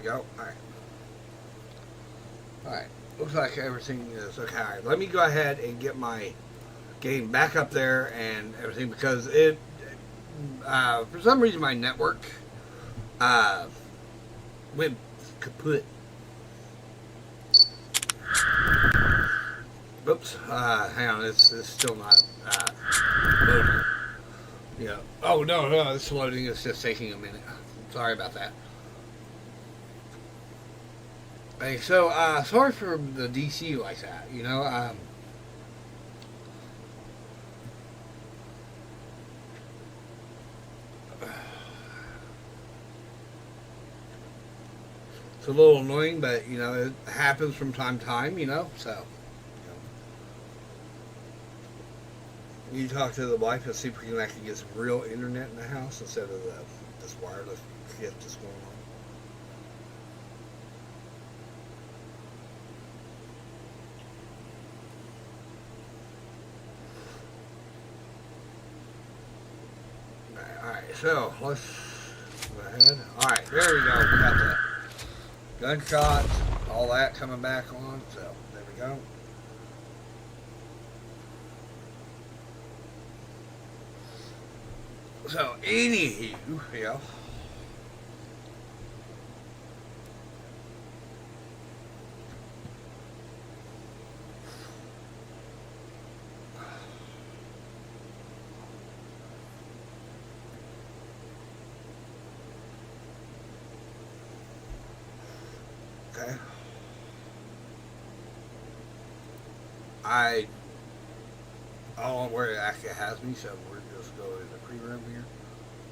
go. Alright. Alright. Looks like everything is okay. Alright, let me go ahead and get my game back up there and everything because it, for some reason, my network went kaput. Oops. Hang on. It's still not loading. Yeah. Oh, no. It's loading. It's just taking a minute. Sorry about that. Hey, so, sorry for the DC like that, you know, it's a little annoying, but, you know, it happens from time to time, you know, so, you talk to the wife and see if we can actually get some real internet in the house instead of this wireless shit that's going on. Alright, so let's go ahead. Alright, there we go. We got the gunshots, all that coming back on. So there we go. So, anywho, yeah. Okay. I don't know where it actually has me, so we're just going to the pre-room here.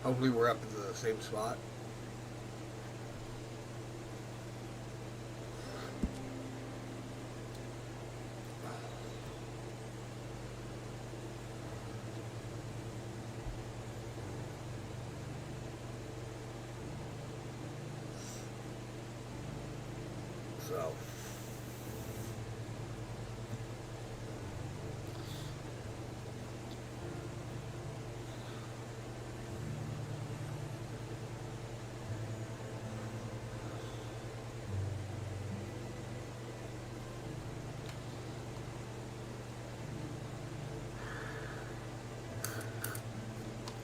Hopefully we're up in the same spot. So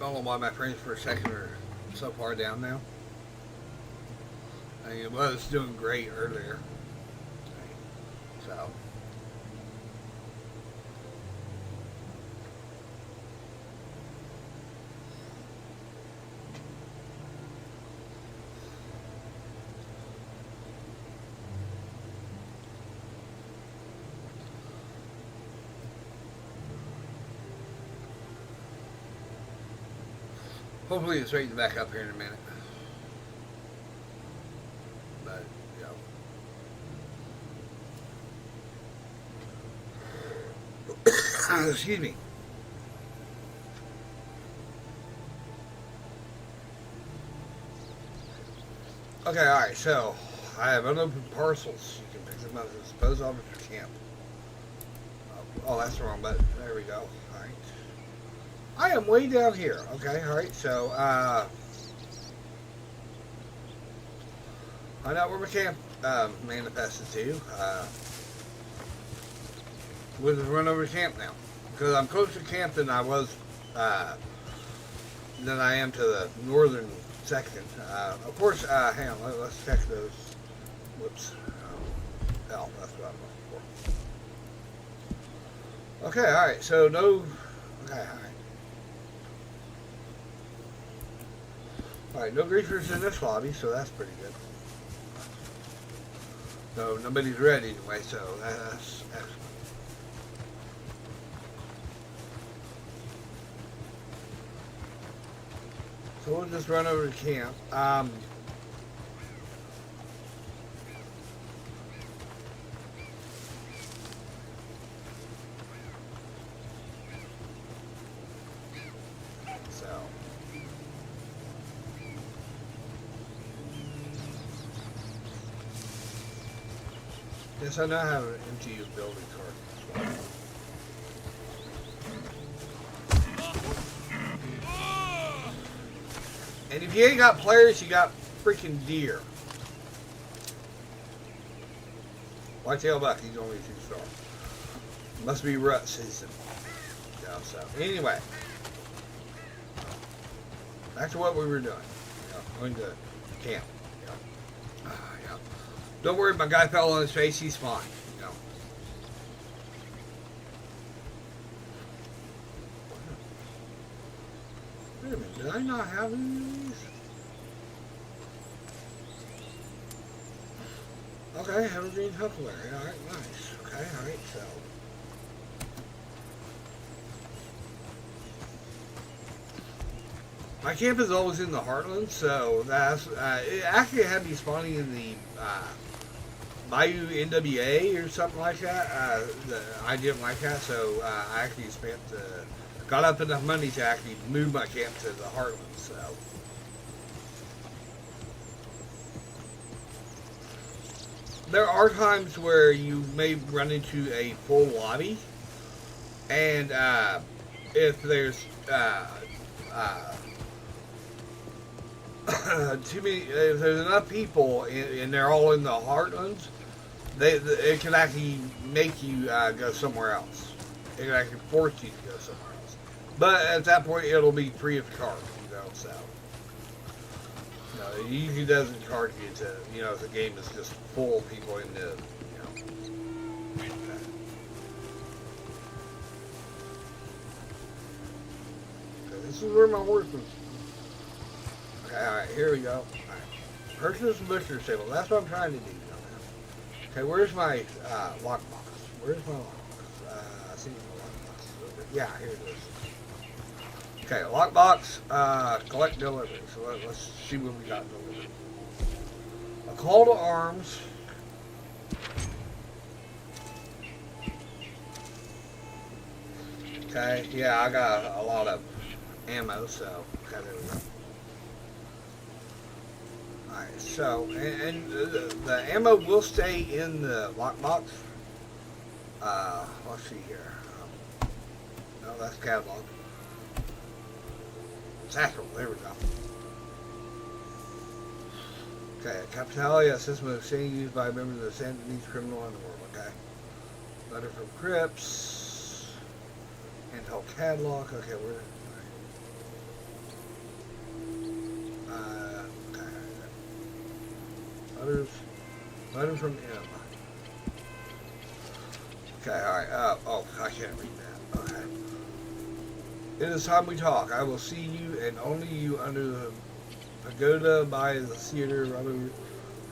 I don't know why my frames per second are so far down now. I mean, it was doing great earlier. So. Hopefully it's straightened back up here in a minute. But, you know. Excuse me. Okay, alright, so I have unopened parcels. You can pick them up and dispose of at your camp. Oh, that's the wrong button. There we go. Alright. I am way down here. Okay, alright, so, find out where my camp manifested to. We'll just run over to camp now. Because I'm closer to camp than I was, than I am to the northern section. Of course, hang on, let's check those. Whoops. Hell, that's what I'm looking for. Okay, alright, so no. Okay, alright. Alright, no griefers in this lobby, so that's pretty good. So nobody's ready anyway, so that's excellent. So we'll just run over to camp. Yes, I now have an MTU building card. And if you ain't got players, you got freaking deer. Whitetail buck, he's only 2-star. Must be rut season. Yeah, so anyway, back to what we were doing. Going to camp. Yeah. Don't worry, my guy fell on his face. He's fine. Wait a minute. Did I not have any of these? Okay, evergreen huckleberry. Alright, nice. Okay, alright, so. My camp is always in the Heartland, so that's it actually had me spawning in the Bayou NWA or something like that. I didn't like that, so I actually got up enough money to actually move my camp to the Heartland. So there are times where you may run into a full lobby, and if there's too many, if there's enough people and they're all in the Heartlands, it can actually make you go somewhere else. It can actually force you to go somewhere else. But at that point, it'll be free of charge, so. It usually doesn't charge you to, if the game is just full of people in the, Okay. This is where my horse is. Okay, alright, here we go. Alright. Purchase butcher table. That's what I'm trying to do. Okay, where's my lockbox? Where's my lockbox? I see my lockbox. Yeah, here it is. Okay, lockbox, collect delivery. So let's see what we got delivered. A call to arms. Okay, yeah, I got a lot of ammo, so okay, there we go. Alright, so, and the ammo will stay in the lockbox. Let's see here. No, that's catalog. Satchel, there we go. Okay, Capitalia, a system of exchange used by members of the San Denise criminal underworld, okay. Letter from Crips. Intel catalog, okay, where? Letter from M. Okay, alright. Oh, I can't read that. Okay. It is time we talk. I will see you and only you under the pagoda by the theater Rabu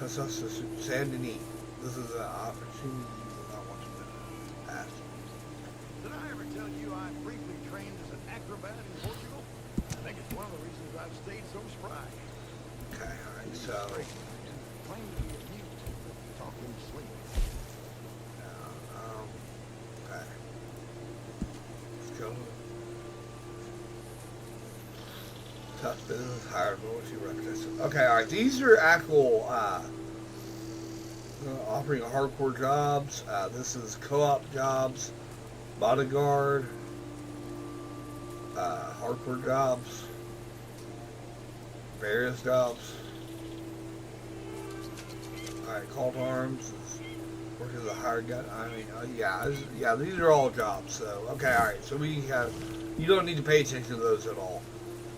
Hasas San Denis. This is an opportunity you will not want to pass. Did I ever tell you I briefly trained as an acrobat in Portugal? I think it's one of the reasons I've stayed so spry. Okay, alright, so. Claim to be a mute, talk in sleep. Okay. Let's go. Tough business, higher loyalty, reputation. Okay, alright, these are actual, offering hardcore jobs. This is co-op jobs, bodyguard, hardcore jobs, various jobs. Alright, call to arms, work as a hired gun. I mean, yeah, these are all jobs. So, okay, alright, so we have, you don't need to pay attention to those at all.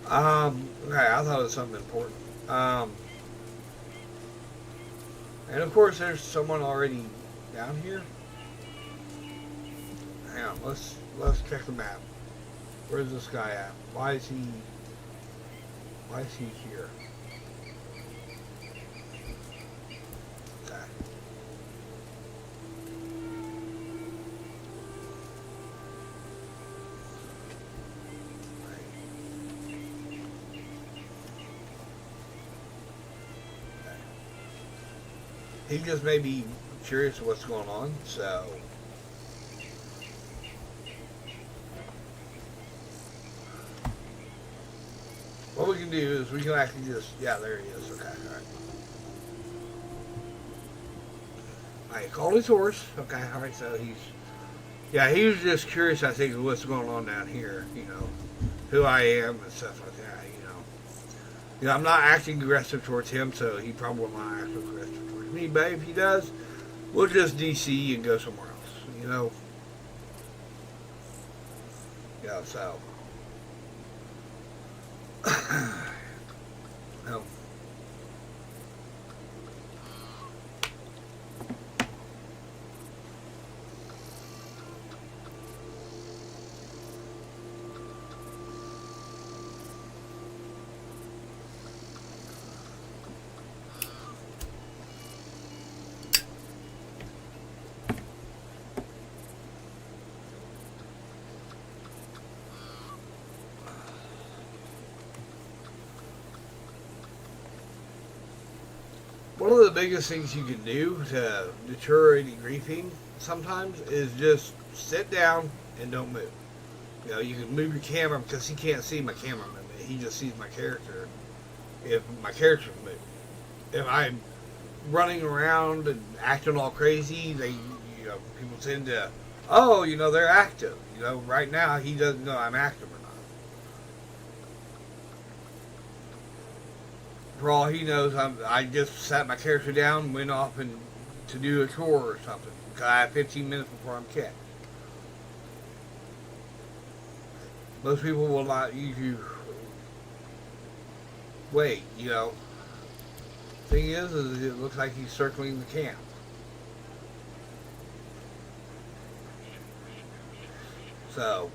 Okay, I thought it was something important. And of course, there's someone already down here. Hang on, let's check the map. Where's this guy at? Why is he here? Okay. He just may be curious what's going on, so. What we can do is we can actually just, yeah, there he is. Okay, alright. Alright, called his horse. Okay, alright, so he was just curious, I think, what's going on down here, who I am and stuff like that, I'm not acting aggressive towards him, so he probably will not act aggressive towards me, but if he does, We'll just DC and go somewhere else. You know. Yeah. So. No. One of the biggest things you can do to deter any griefing sometimes is just sit down and don't move. You know, you can move your camera because he can't see my camera movement. He just sees my character. If my character's moving, if I'm running around and acting all crazy, people tend to, oh, they're active. Right now he doesn't know I'm active or not. For all he knows, I just sat my character down and went off to do a chore or something. Because I have 15 minutes before I'm kicked. Most people will not usually wait, Thing is it looks like he's circling the camp. So.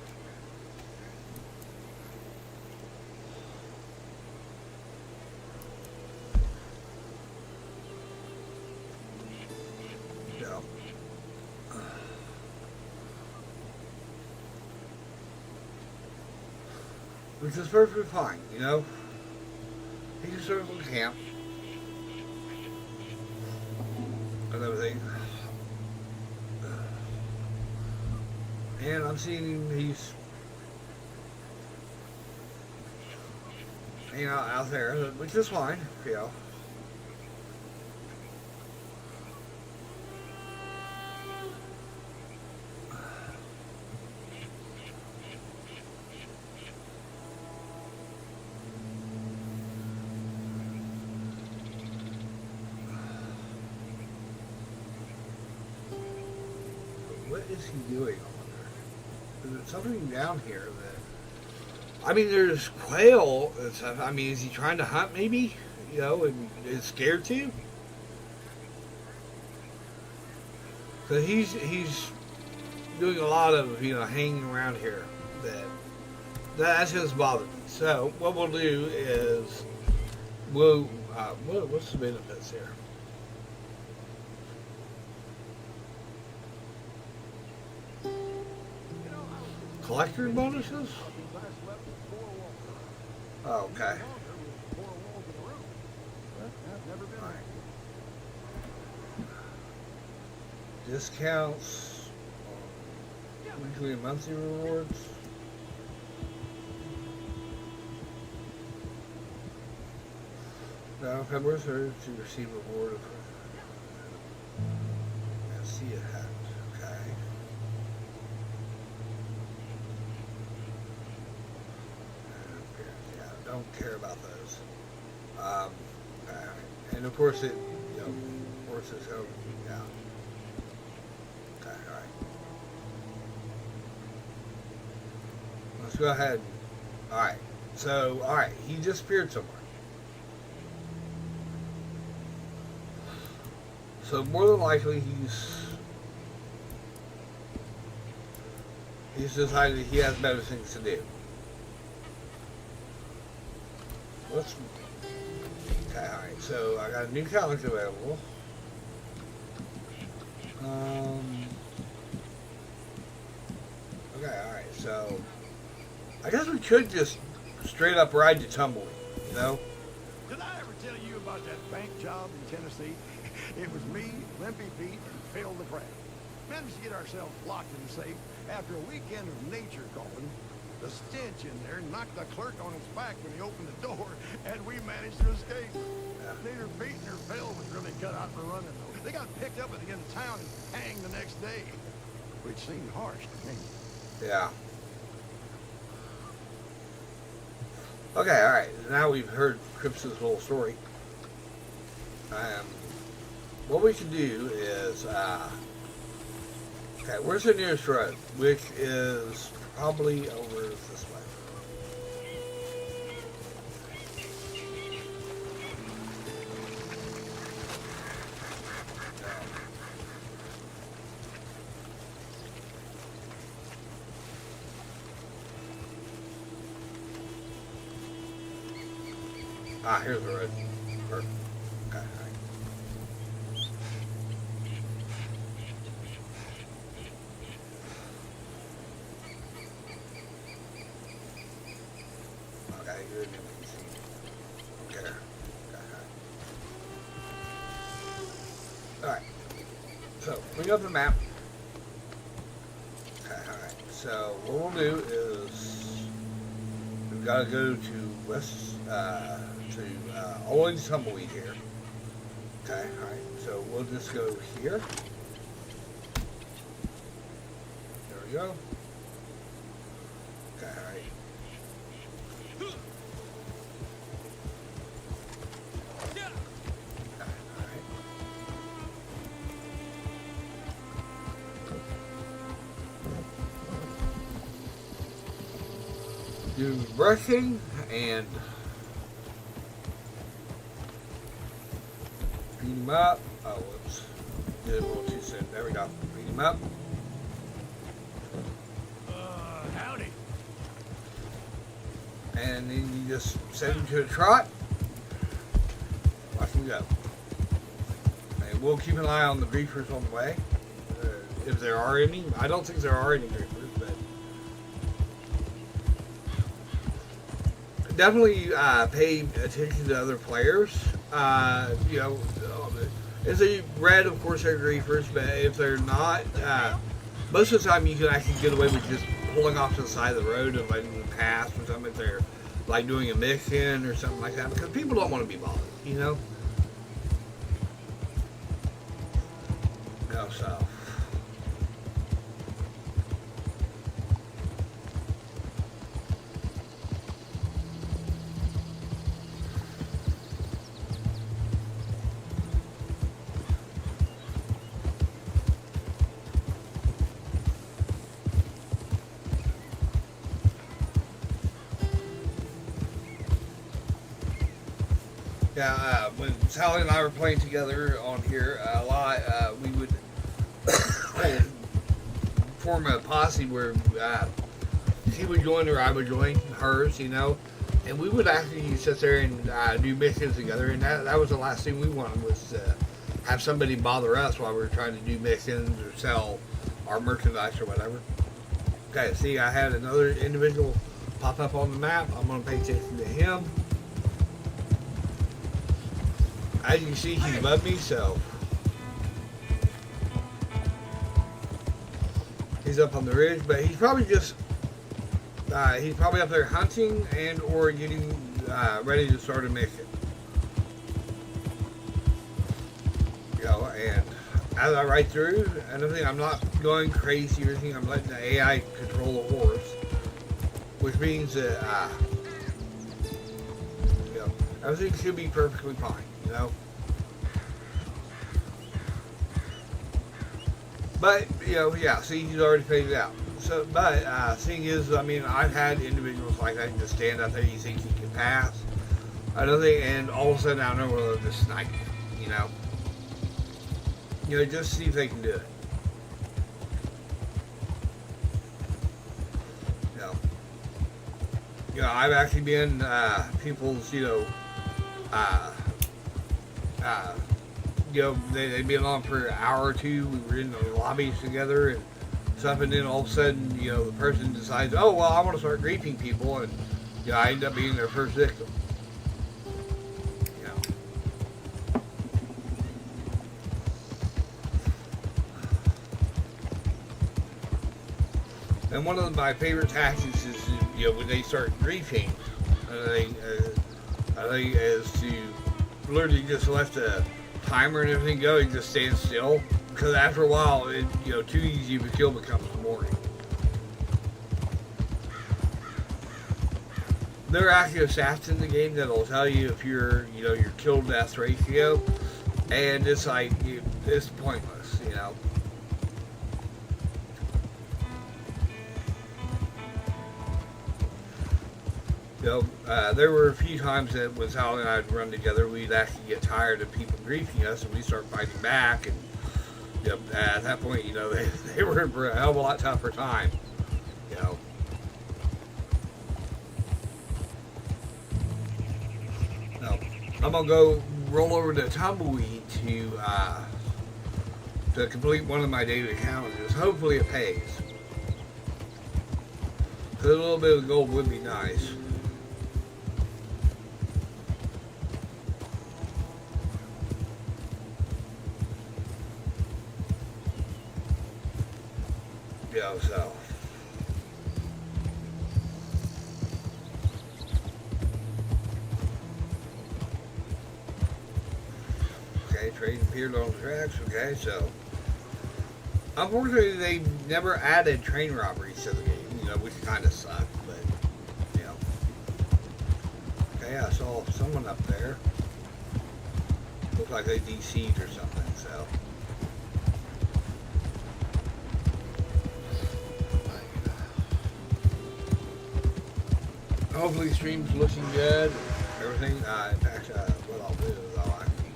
Which is perfectly fine, He can circle the camp and everything. And I'm seeing he's hanging out there, which is fine, What is he doing? Is there something down here that... I mean, there's quail and stuff. I mean, is he trying to hunt maybe? And is scared to? So he's doing a lot of, hanging around here. That's just bothering me. So what we'll do is what's the benefits here? Collector bonuses? Oh, okay. Right. Discounts, weekly and monthly rewards. Now, February 3rd to receive a reward of see it hat. Okay. Don't care about those. And of course horses go down. Okay, alright. Let's go ahead. Alright. So, alright, he disappeared somewhere. So more than likely he's decided he has better things to do. Okay, alright, so I got a new challenge available. Okay, alright, so I guess we could just straight up ride to Tumbleweed, Did I ever tell you about that bank job in Tennessee? It was me, Limpy Pete, and Phil the Crab. Managed to get ourselves locked in the safe after a weekend of nature calling. The stench in there knocked the clerk on his back when he opened the door, and we managed to escape. Neither Pete nor Phil was really cut out for running, though. They got picked up at the end of town and hanged the next day, which seemed harsh to me. Yeah. Okay, alright. Now we've heard Cripps' whole story. what we can do is, okay, where's the nearest road? Which is probably over this way. Ah, here's the road. Perfect. Okay, all right. Okay, you're in the okay. Alright. So, bring up the map. Okay, alright. So, what we'll do is we've got to go to Owens Tumbleweed here. Okay, alright. So, we'll just go here. There we go. Okay, alright. Do brushing and beat him up. Oh, whoops. Did it a little too soon. There we go. Beat him up. Howdy. And then you just send him to a trot. Watch him go. And we'll keep an eye on the griefers on the way. If there are any. I don't think there are any griefers, but definitely pay attention to other players. You know, if they red, of course, they're griefers, but if they're not, most of the time you can actually get away with just pulling off to the side of the road and letting them pass or something if they're like doing a mission or something like that, because people don't want to be bothered, you know? No, so. Yeah, when Sally and I were playing together on here a lot, we would form a posse where she would join or I would join hers, you know, and we would actually sit there and do missions together, and that was the last thing we wanted, was to have somebody bother us while we were trying to do missions or sell our merchandise or whatever. Okay, see, I had another individual pop up on the map. I'm going to pay attention to him. As you can see, he's above me, so he's up on the ridge, but he's probably just he's probably up there hunting and or getting ready to start a mission. You know, and as I ride through, and everything, I'm not going crazy or anything. I'm letting the AI control the horse, which means that you know, everything should be perfectly fine. You know, but you know, yeah. See, he's already faded out. So, but thing is, I mean, I've had individuals like that just stand out there. You think you can pass, another thing, and all of a sudden, out of nowhere, they'll just snipe you. You know, just see if they can do it. You know, I've actually been people's, you know, they've been on for an hour or two. We were in the lobbies together and stuff, and then all of a sudden, you know, the person decides, oh, well, I want to start griefing people, and, you know, I end up being their first victim. You know. And one of my favorite tactics is, you know, when they start griefing, I think is to literally just let the timer and everything go and just stand still, because after a while, you know, too easy of a kill becomes boring. There are actually stats in the game that'll tell you if you're, you know, your kill death ratio. and it's like it's pointless, you know. There were a few times that when Sally and I would run together, we'd actually get tired of people griefing us, and we'd start fighting back. And at that point, they were in for a hell of a lot tougher time. You know. No, I'm gonna go roll over to Tumbleweed to complete one of my daily challenges. Hopefully, it pays. A little bit of gold would be nice. So okay, train appeared on the tracks. Okay, so unfortunately they never added train robberies to the game, which kind of sucked, but okay, I saw someone up there. Looked like they DC'd or something, so hopefully the stream's looking good. Everything. In fact, what I'll do is I'll actually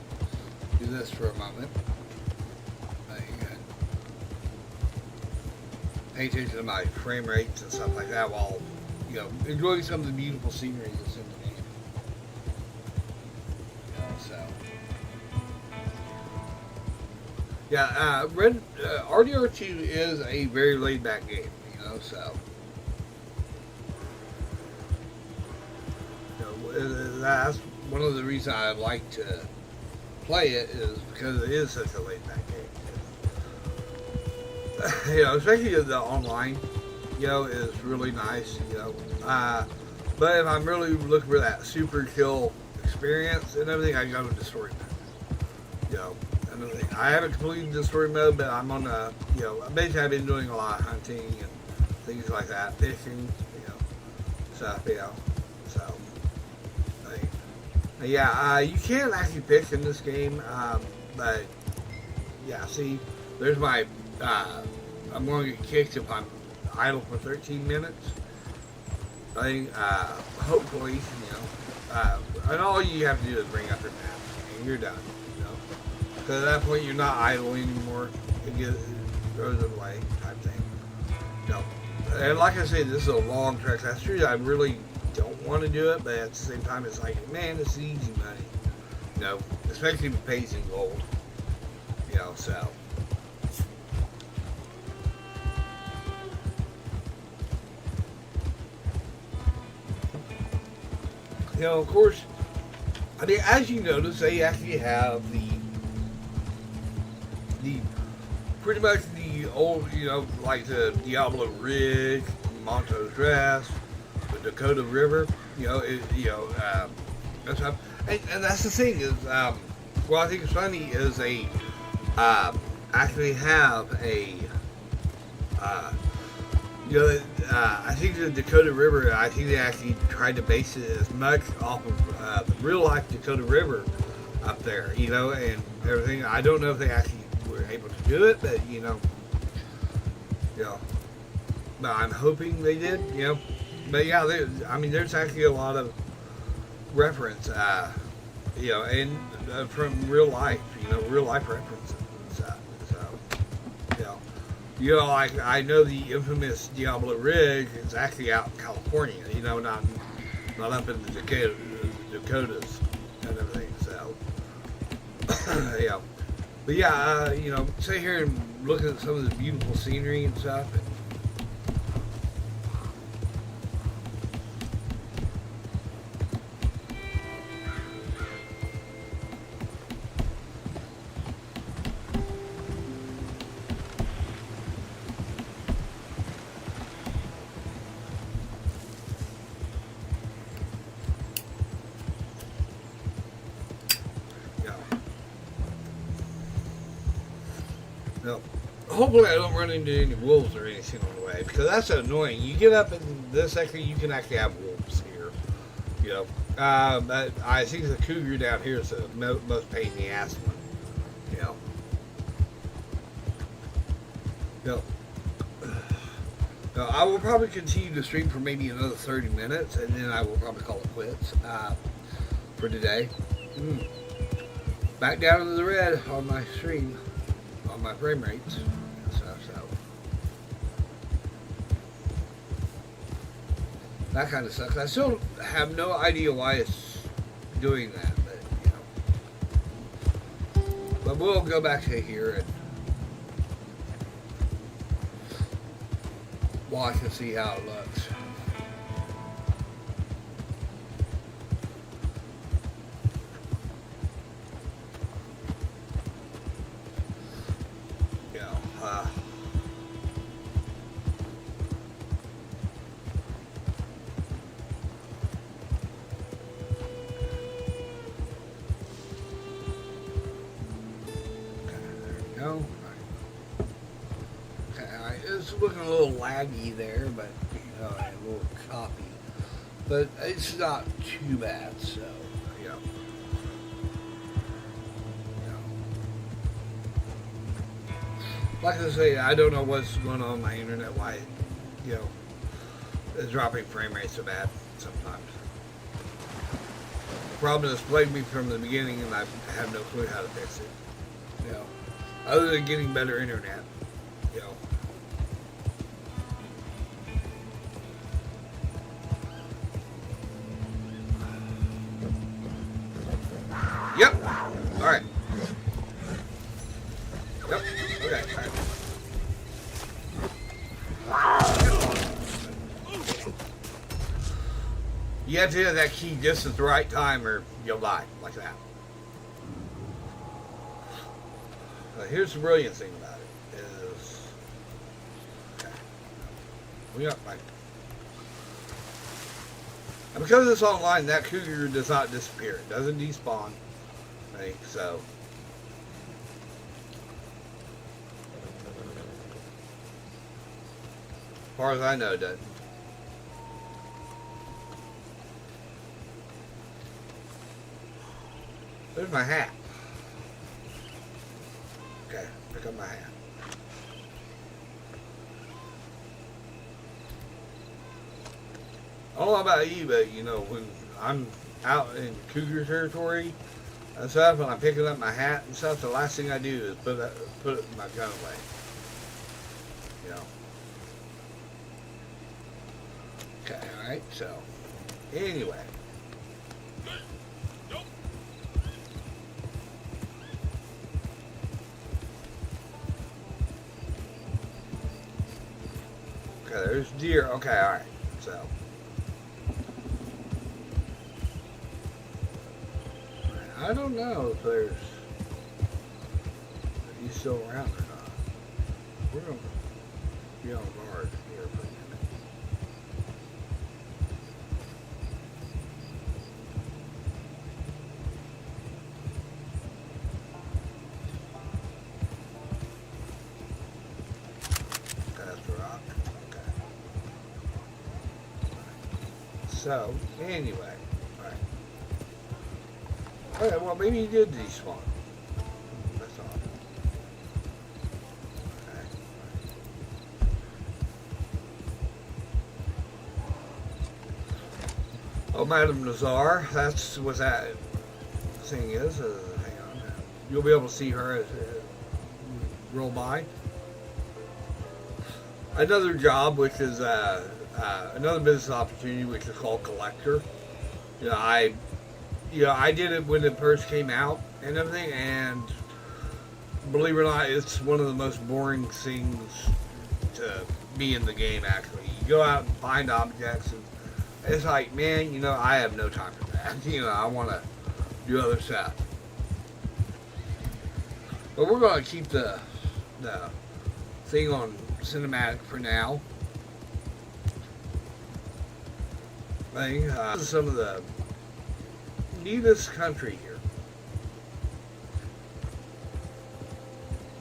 do this for a moment. Pay attention to my frame rates and stuff like that while enjoying some of the beautiful scenery that's in the game. RDR2 is a very laid back game. So. That's one of the reasons I like to play it is because it is such a laid back game. Especially the online, is really nice. But if I'm really looking for that super kill experience and everything, I go to the story mode. And everything. I haven't completed the story mode, but I'm on the, basically I've been doing a lot of hunting and things like that, fishing, stuff, so. Yeah, you can actually fish in this game, but yeah, see, there's my, I'm going to get kicked if I'm idle for 13 minutes. I think, hopefully, and all you have to do is bring up your map, and you're done, because at that point you're not idle anymore, it goes away, type thing. And like I said, this is a long trek. That's true, I really don't want to do it, but at the same time it's like, man, it's easy money, especially if it pays in gold, so of course, I mean, as you notice, they actually have the pretty much the old, like the Diablo Ridge, Montrose Rest, the Dakota River, that's up. And that's the thing is, what I think is funny is they actually have a, I think the Dakota River, I think they actually tried to base it as much off of the real life Dakota River up there, and everything. I don't know if they actually were able to do it, but, but I'm hoping they did, But yeah, there's actually a lot of reference, and from real life, real life references and stuff. So, like I know the infamous Diablo Ridge is actually out in California, not up in the Dakotas and everything. So, yeah, but yeah, sit here and look at some of the beautiful scenery and stuff. Hopefully I don't run into any wolves or anything on the way, because that's annoying. You get up in this section, you can actually have wolves here, but I think the cougar down here is the most pain in the ass one. No. No, I will probably continue to stream for maybe another 30 minutes, and then I will probably call it quits for today. Back down to the red on my stream, on my frame rates and stuff. So that kind of sucks. I still have no idea why it's doing that, but But we'll go back to here and watch and see how it looks. You know, no. Okay, it's looking a little laggy there, but you know, a little choppy. But it's not too bad, so you know. Like I say, I don't know what's going on my internet, why, you know, it's dropping frame rates so bad sometimes. The problem has plagued me from the beginning, and I have no clue how to fix it. You know, other than getting better internet, you know. Yep. All right. Yep. Okay. All right. You have to hit that key just at the right time, or you'll die like that. Here's the brilliant thing about it is, okay, we got like, and because it's online, that cougar does not disappear. It doesn't despawn. Right? So, as far as I know, it doesn't. There's my hat. Okay, pick up my hat. I don't know about you, but you know, when I'm out in cougar territory and stuff, and I'm picking up my hat and stuff, the last thing I do is put my gun away. You know. Okay, alright, so anyway. Okay, there's deer. Okay, alright. So. I don't know if there's. If he's still around or not. We're going to be on guard here for a minute. That's a rock. So, anyway, alright. Okay, well, maybe he did despawn. That's odd. Okay. Oh, Madame Nazar, that's what that thing is. Hang on. You'll be able to see her as roll by. Another job, which is another business opportunity, which is called Collector. You know, I did it when it first came out and everything, and believe it or not, it's one of the most boring things to be in the game, actually. You go out and find objects, and it's like, man, you know, I have no time for that. You know, I want to do other stuff. But we're going to keep the thing on cinematic for now. This is some of the neatest country here.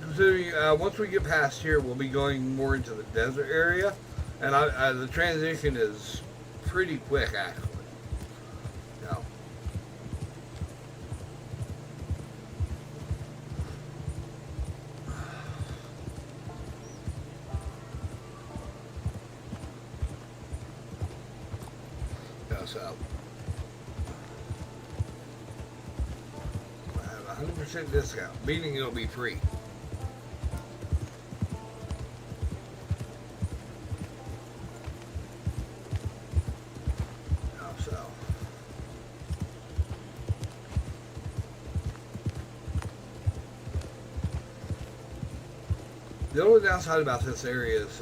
Considering once we get past here, we'll be going more into the desert area, and the transition is pretty quick, actually. You know. so I have a 100% discount, meaning it'll be free. So the only downside about this area is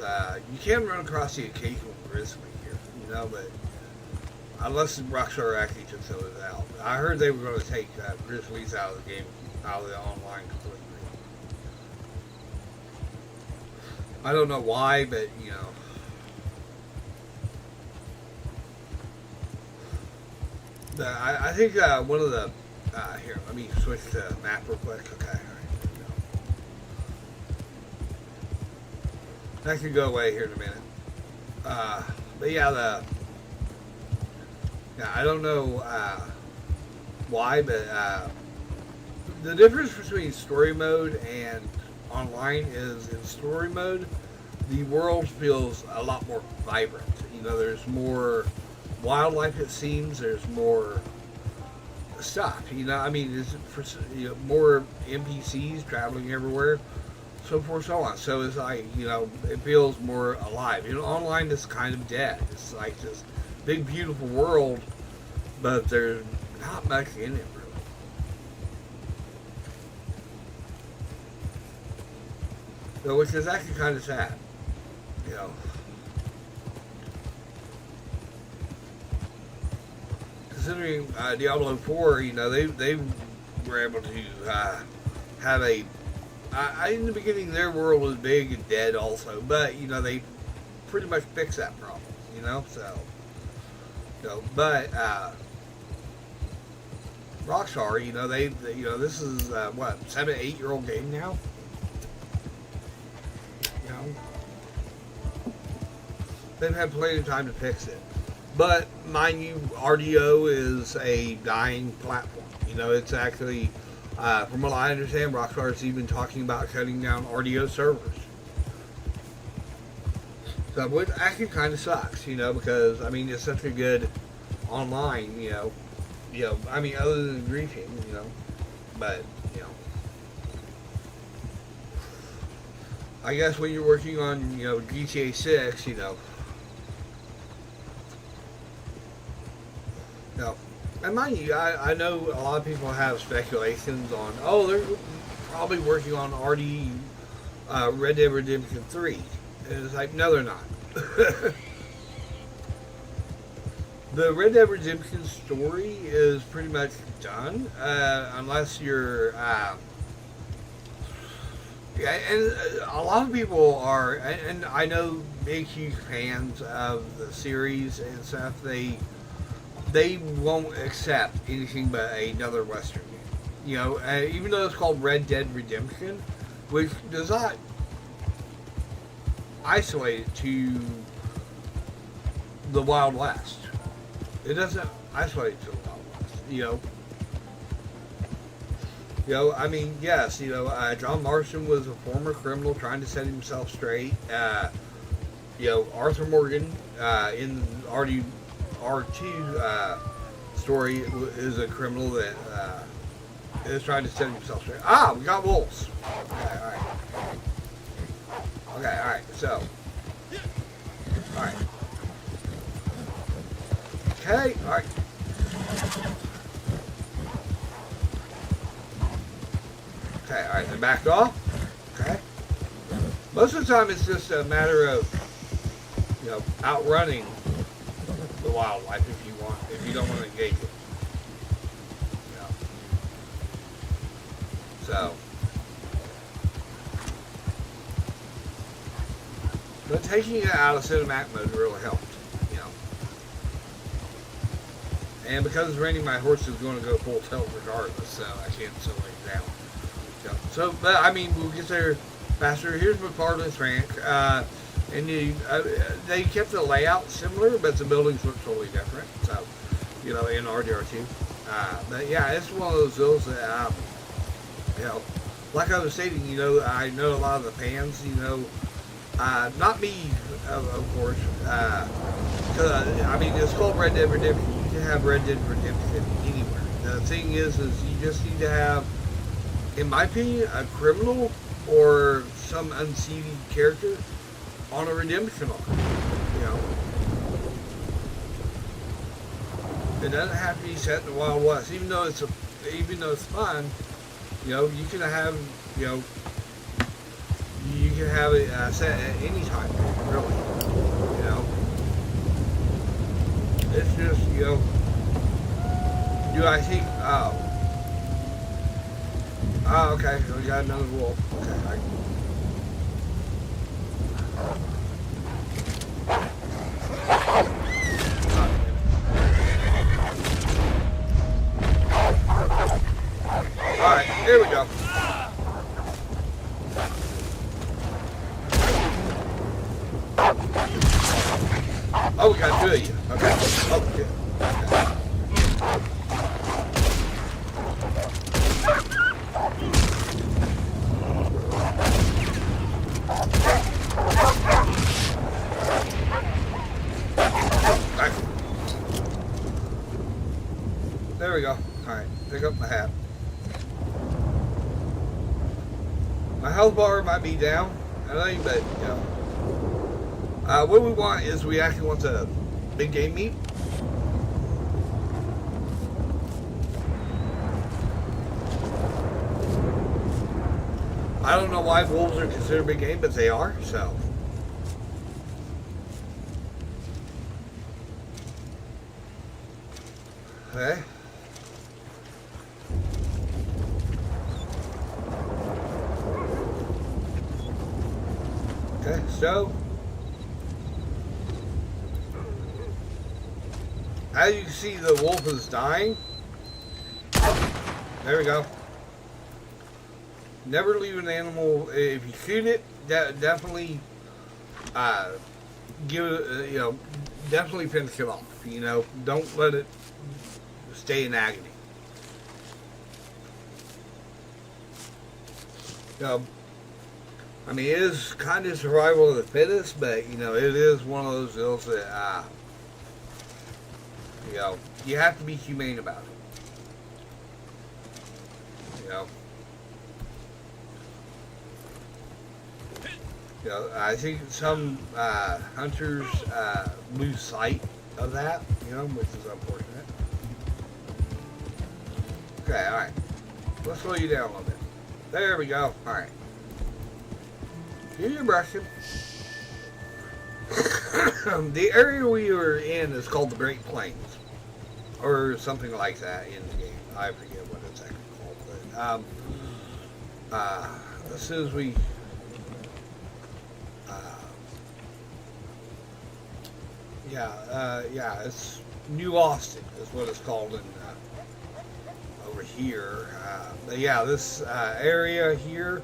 you can run across the occasional grizzly here, you know, but unless Rockstar actually took those out. I heard they were going to take grizzlies out of the game, out of the online completely. I don't know why, but you know. I think one of the here. Let me switch to map real quick. Okay, all right. That could go away here in a minute. But yeah, I don't know why, but the difference between story mode and online is in story mode, the world feels a lot more vibrant. You know, there's more wildlife, it seems. There's more stuff. You know, I mean, there's more NPCs traveling everywhere, so forth, so on. So it's like, you know, it feels more alive. You know, online is kind of dead. It's like this big, beautiful world, but there's not much in it, really. So, which is actually kind of sad, you know. Considering Diablo 4, you know, they were able to have a in the beginning, their world was big and dead also, but, you know, they pretty much fixed that problem, you know, so, but, Rockstar, you know, they you know, this is, what, 7-8-year-old game now, you know, they've had plenty of time to fix it, but, mind you, RDO is a dying platform, you know, it's actually, from what I understand, Rockstar is even talking about shutting down RDO servers. So, which actually kind of sucks, you know, because, I mean, it's such a good online, you know, I mean, other than griefing, you know, but, you know, I guess when you're working on, you know, GTA 6, you know, and mind you, I know a lot of people have speculations on, oh, they're probably working on Red Dead Redemption 3. And it's like, no, they're not. The Red Dead Redemption story is pretty much done, unless you're, yeah, and a lot of people are, and I know big, huge fans of the series and stuff, they won't accept anything but another Western game. You know, even though it's called Red Dead Redemption, which does not isolate it to the Wild West. It doesn't isolate it to the Wild West. You know, I mean, yes, you know, John Marston was a former criminal trying to set himself straight. You know, Arthur Morgan in R2 story is a criminal that is trying to set himself straight. Ah, we got wolves. Okay, alright. Okay, alright, so. Alright. Okay, alright. Okay, alright, they backed off. Okay. Most of the time it's just a matter of, you know, outrunning the wildlife if you don't want to engage it. You know. So. But taking it out of cinematic mode really helped, you know. And because it's raining, my horse is going to go full tilt regardless, so I can't slow it down. So, but I mean, we'll get there faster. Here's McFarland's Ranch. And they kept the layout similar, but the buildings look totally different. So, you know, in RDR2. But yeah, it's one of those deals that, you know, like I was stating, you know, I know a lot of the fans, you know, not me, of course. I mean, it's called Red Dead Redemption can have Red Dead Redemption anywhere. The thing is you just need to have, in my opinion, a criminal or some unseated character on a redemption arc. You know, it doesn't have to be set in the Wild West, even though it's fun. You know, you can have it set at any time, really. You know, it's just do I think? Oh, okay. We got another wolf. Okay. All right, here we go. Oh, we got two of you. Okay. Oh, good. Okay. There we go. Alright, pick up my hat. My health bar might be down, I think, but, what we want is we actually want the big game meat. I don't know why wolves are considered big game, but they are, so. Okay. Okay, so as you can see, the wolf is dying. There we go. Never leave an animal. If you shoot it, definitely give it. Definitely finish it off. Don't let it stay in agony. I mean, it is kind of survival of the fittest, but it is one of those deals that you have to be humane about it. I think some hunters lose sight of that, which is unfortunate. Okay, all right. Let's slow you down a little bit. There we go. All right. Do your brushing. The area we were in is called the Great Plains, or something like that in the game. I forget what it's actually called, but as soon as we it's New Austin is what it's called in over here. But yeah, this area here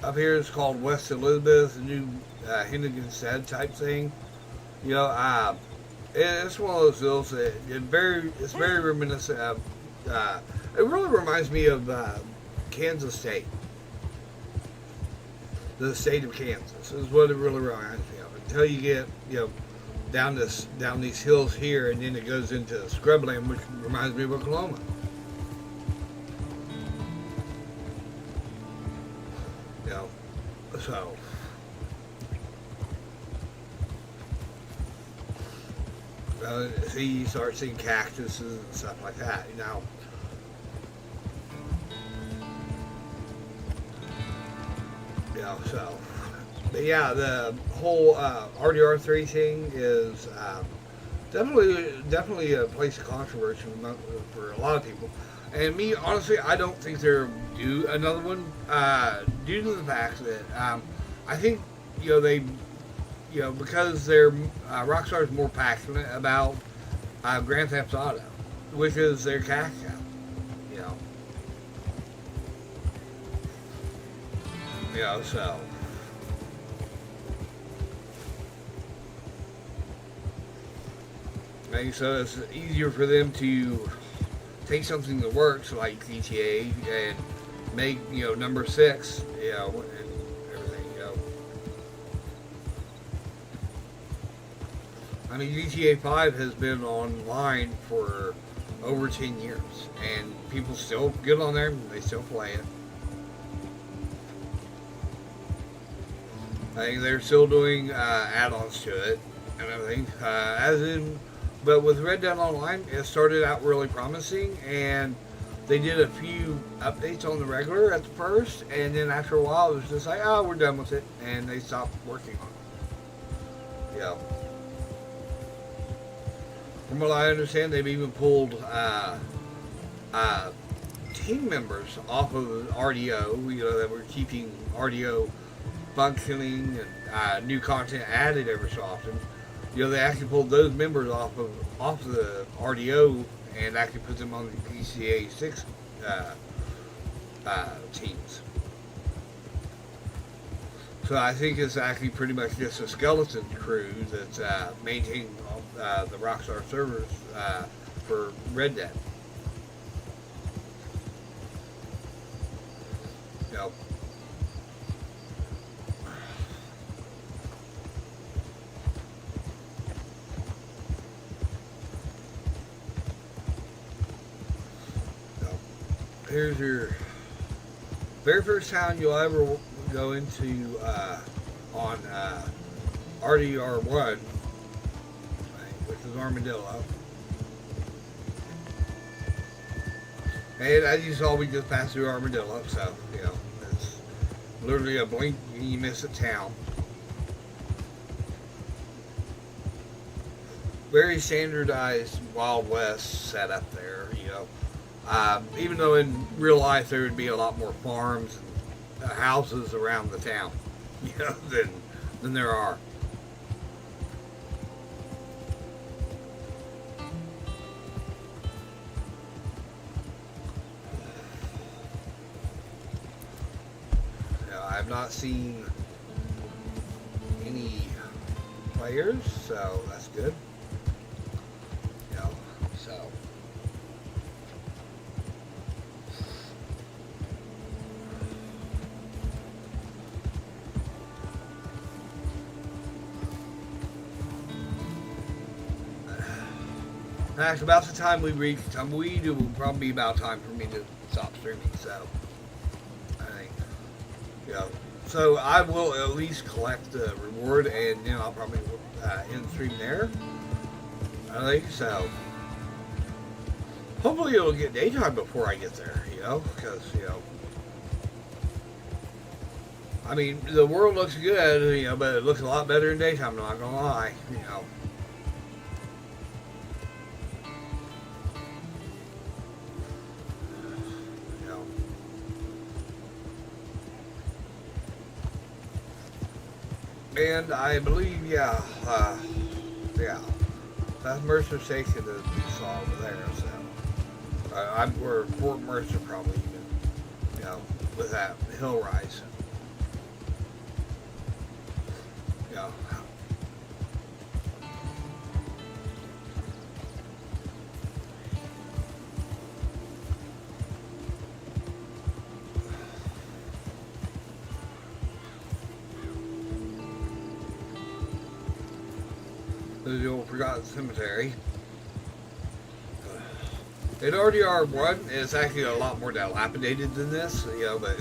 up here is called West Elizabeth, New Henniganstead type thing. It's one of those hills that it's very reminiscent of. It really reminds me of Kansas State. The state of Kansas is what it really reminds me of. Until you get down these hills here, and then it goes into scrubland, which reminds me of Oklahoma. So see, you start seeing cactuses and stuff like that. So, but yeah, the whole RDR3 thing is definitely a place of controversy for a lot of people. And me, honestly, I don't think they'll do another one due to the fact that I think they because they're Rockstar is more passionate about Grand Theft Auto, which is their cash cow. So. And so it's easier for them to take something that works like GTA and make number 6, and everything. I mean, GTA 5 has been online for over 10 years, and people still get on there, and they still play it. I think they're still doing add-ons to it and everything. But with Red Dead Online, it started out really promising, and they did a few updates on the regular at the first, and then after a while, it was just like, oh, we're done with it, and they stopped working on it. Yeah. From what I understand, they've even pulled team members off of RDO, that were keeping RDO functioning and new content added every so often. They actually pulled those members off the RDO and actually put them on the PCA 6 teams. So I think it's actually pretty much just a skeleton crew that's maintaining the Rockstar servers for Red Dead. Yep. Here's your very first town you'll ever go into on RDR1, which is Armadillo. And as you saw, we just passed through Armadillo, so, it's literally a blink and you miss a town. Very standardized Wild West setup there, even though in real life there would be a lot more farms and houses around the town, than there are. I've not seen any players, so that's good. So. Actually, about the time we reach Tumbleweed, it will probably be about time for me to stop streaming, so I think, so I will at least collect the reward, and then I'll probably end the stream there, I think, so hopefully it'll get daytime before I get there, because, I mean, the world looks good, but it looks a lot better in daytime, I'm not gonna lie, And I believe, that's Mercer Station that we saw over there, so we're Fort Mercer probably even, with that hill rise. The old Forgotten Cemetery. In RDR1, it's actually a lot more dilapidated than this, but,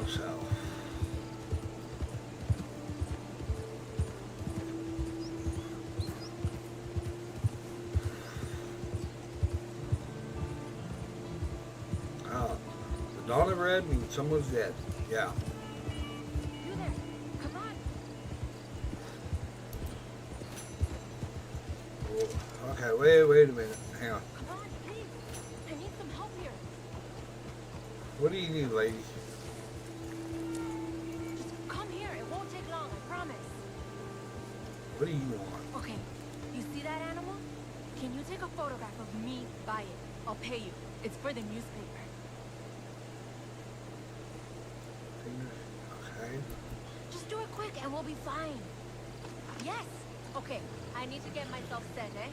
so. Dawn of Red and someone's dead. Yeah. You there. Come on. Okay, wait a minute. Hang on. Come on, please. I need some help here. What do you need, lady? Just come here. It won't take long, I promise. What do you want? Okay. You see that animal? Can you take a photograph of me by it? I'll pay you. It's for the newspaper. Okay. Just do it quick and we'll be fine. Yes. Okay. I need to get myself set, eh?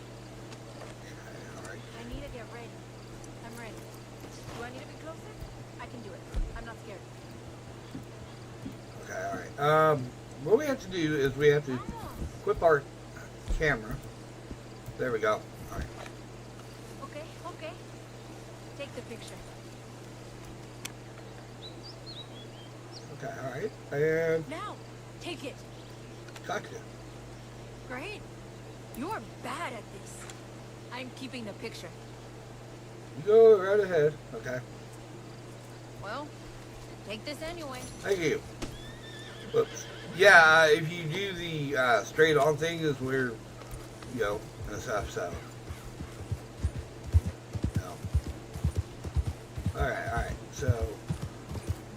Okay, alright. I need to get ready. I'm ready. Do I need to be closer? I can do it. What we have to do is we have to equip our camera. There we go. All right. Okay, okay. Take the picture. Okay, all right. And Now, take it. gotcha. Great. You're bad at this. I'm keeping the picture. You go right ahead. Okay. Well, take this anyway. Thank you. Whoops. Yeah, if you do the straight on thing is where, you know, and stuff, so. Alright, so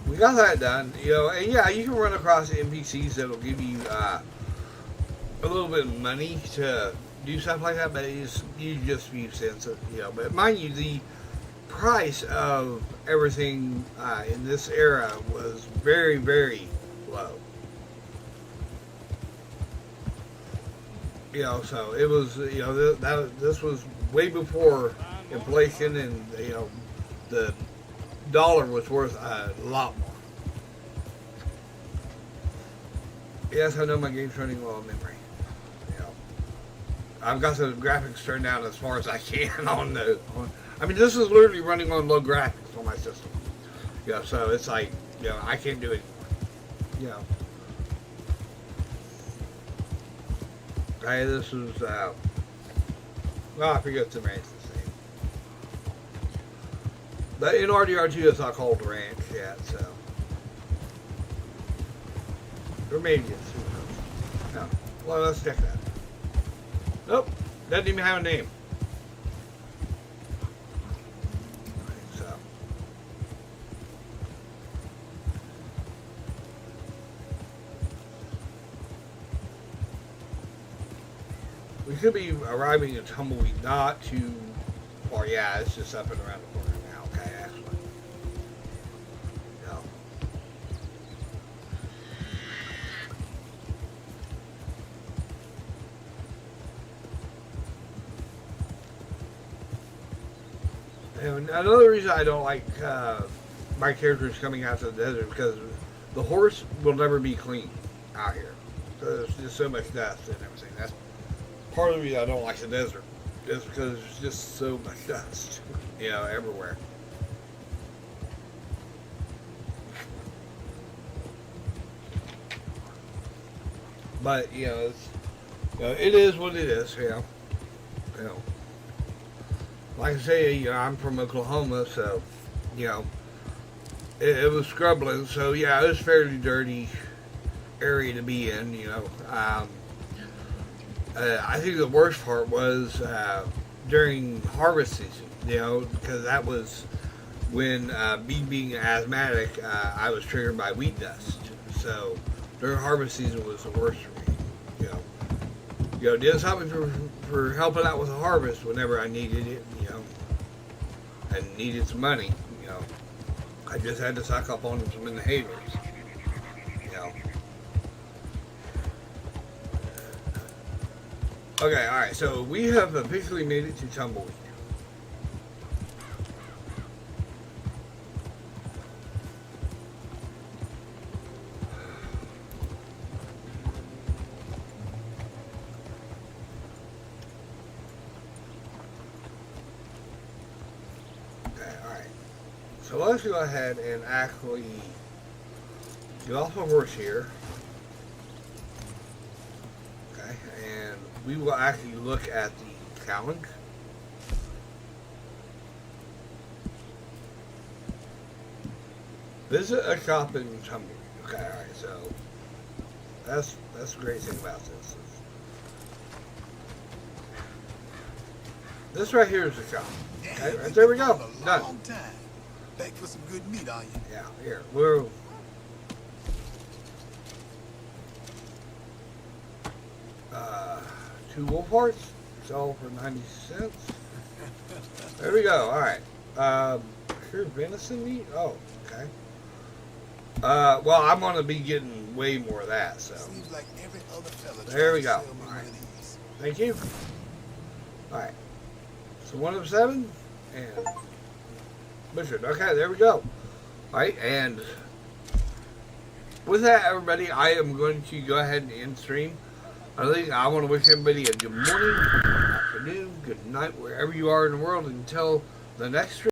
we got that done, you know, and yeah, you can run across NPCs that'll give you a little bit of money to do stuff like that, but it's, you just use sense, you know, but mind you, the price of everything in this era was very, very low. You know, so it was, you know, this was way before inflation, and, you know, the dollar was worth a lot more. Yes, I know my game's running low on memory. You know, I've got the graphics turned down as far as I can on the. I mean, this is literally running on low graphics on my system. You know, so it's like, you know, I can't do it anymore. You know. Okay, this is, well, I forget the ranch the same. But in RDR2, it's not called ranch yet, so. Or maybe it's, who knows. No. Well, let's check that. Nope, doesn't even have a name. So. We should be arriving in Tumbleweed not too far. Yeah, it's just up and around the corner now. Okay, actually. No. And another reason I don't like my characters coming out to the desert because the horse will never be clean out here. So there's just so much dust and everything. That's part of the reason I don't like the desert is because there's just so much dust, you know, everywhere. But you know, it is what it is. You know. Like I say, you know, I'm from Oklahoma, so you know, it was scrubland. So yeah, it was a fairly dirty area to be in. You know. I think the worst part was during harvest season, you know, because that was when me being asthmatic, I was triggered by wheat dust. So during harvest season was the worst for me, you know. Did something for helping out with the harvest whenever I needed it, you know, and needed some money, you know. I just had to suck up on some inhalers, you know. Okay, alright, so we have officially made it to Tumbleweed. Okay, alright. So let's go ahead and actually get off the horse here. Okay, and we will actually look at the challenge. Visit a shop in Tumbleweed. Okay, alright, so that's the great thing about this. This right here is the shop. Okay, right there we go. Done. Long time. Back for some good meat, are you? Yeah, here. We're two wolf hearts, sell for 90 cents. There we go. All right. Here's venison meat. Oh, okay. Well, I'm gonna be getting way more of that. So Seems like every other fella there we trying go. to sell me All one right. of these. Thank you. All right. So 1 of 7 and butchered. Okay, there we go. All right, and with that, everybody, I am going to go ahead and end stream. I think I want to wish everybody a good morning, afternoon, good night, wherever you are in the world, until the next stream.